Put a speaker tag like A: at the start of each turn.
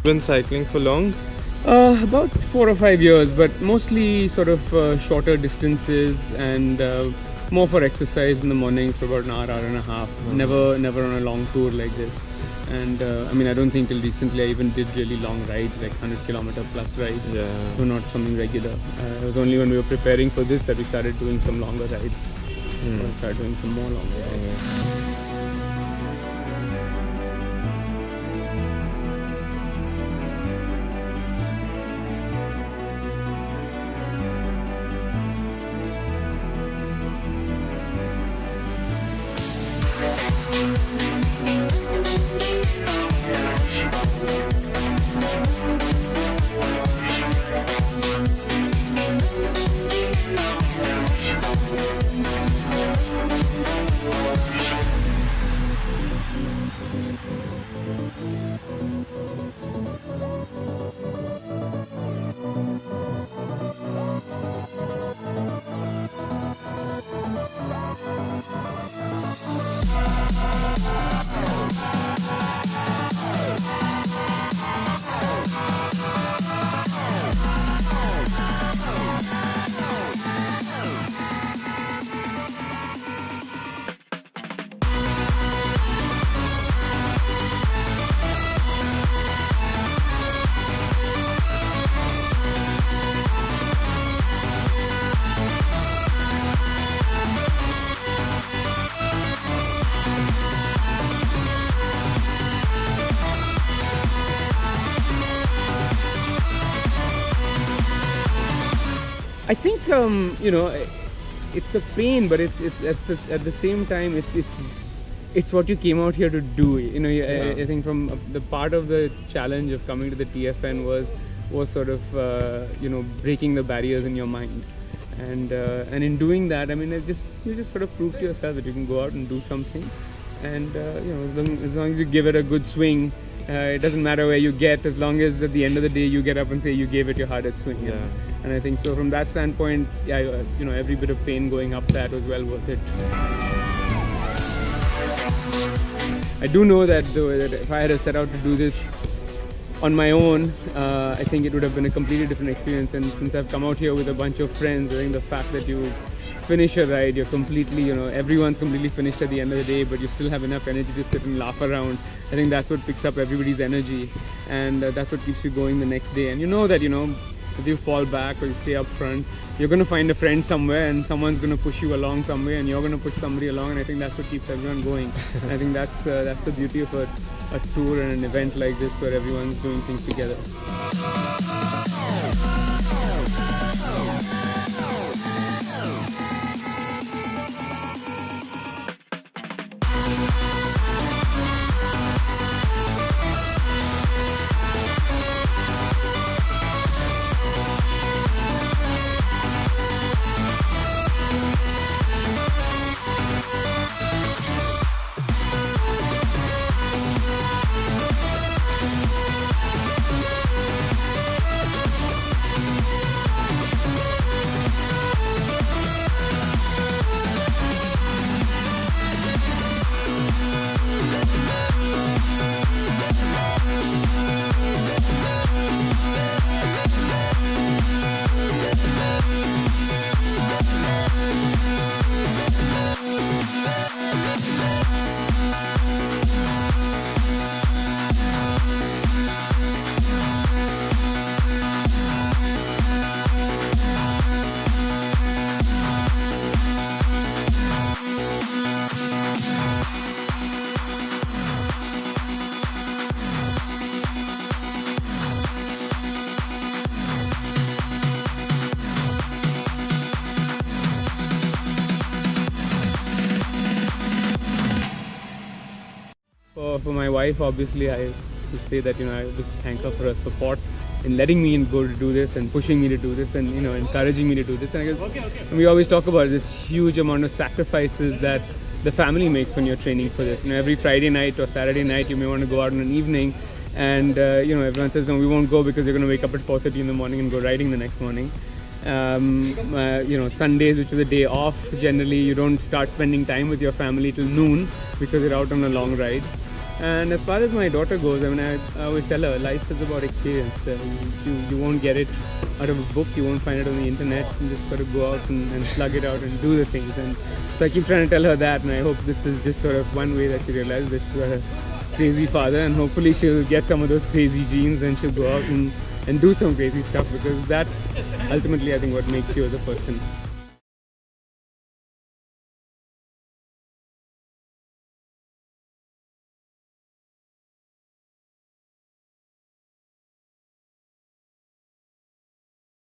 A: Been cycling for long?
B: About 4 or 5 years, but mostly sort of shorter distances and more for exercise in the mornings for about an hour, hour and a half. Never on a long tour like this. And I don't think till recently I even did really long rides, like 100-kilometer plus rides.
A: Yeah.
B: So not something regular. It was only when we were preparing for this that we started doing some longer rides. Started doing some more longer rides. I think it's a pain, but it's at the same time it's what you came out here to do. I think from the part of the challenge of coming to the TFN was sort of breaking the barriers in your mind, and in doing that, you just sort of prove to yourself that you can go out and do something, and as long as you give it a good swing. It doesn't matter where you get, as long as at the end of the day you get up and say you gave it your hardest swing.
A: Yeah.
B: And I think so from that standpoint, every bit of pain going up that was well worth it. I do know that if I had set out to do this on my own, I think it would have been a completely different experience. And since I've come out here with a bunch of friends, I think the fact that you finish a ride, you're completely, everyone's completely finished at the end of the day, but you still have enough energy to sit and laugh around. I think that's what picks up everybody's energy, and that's what keeps you going the next day. And that, if you fall back or you stay up front, you're going to find a friend somewhere, and someone's going to push you along somewhere, and you're going to push somebody along, and I think that's what keeps everyone going. And I think that's the beauty of a tour and an event like this, where everyone's doing things together. For my wife, obviously, I would say that I just thank her for her support in letting me go to do this and pushing me to do this and encouraging me to do this. And I guess we always talk about this huge amount of sacrifices that the family makes when you're training for this. Every Friday night or Saturday night you may want to go out in an evening, and everyone says no, we won't go because you're going to wake up at 4:30 in the morning and go riding the next morning. Sundays, which is a day off, generally you don't start spending time with your family till noon because you're out on a long ride. And as far as my daughter goes, I mean, I always tell her life is about experience. You won't get it out of a book, you won't find it on the internet. You just got to go out and slug it out and do the things. And so I keep trying to tell her that, and I hope this is just sort of one way that she realizes that she's got a crazy father, and hopefully she'll get some of those crazy genes and she'll go out and do some crazy stuff, because that's ultimately, I think, what makes you as a person.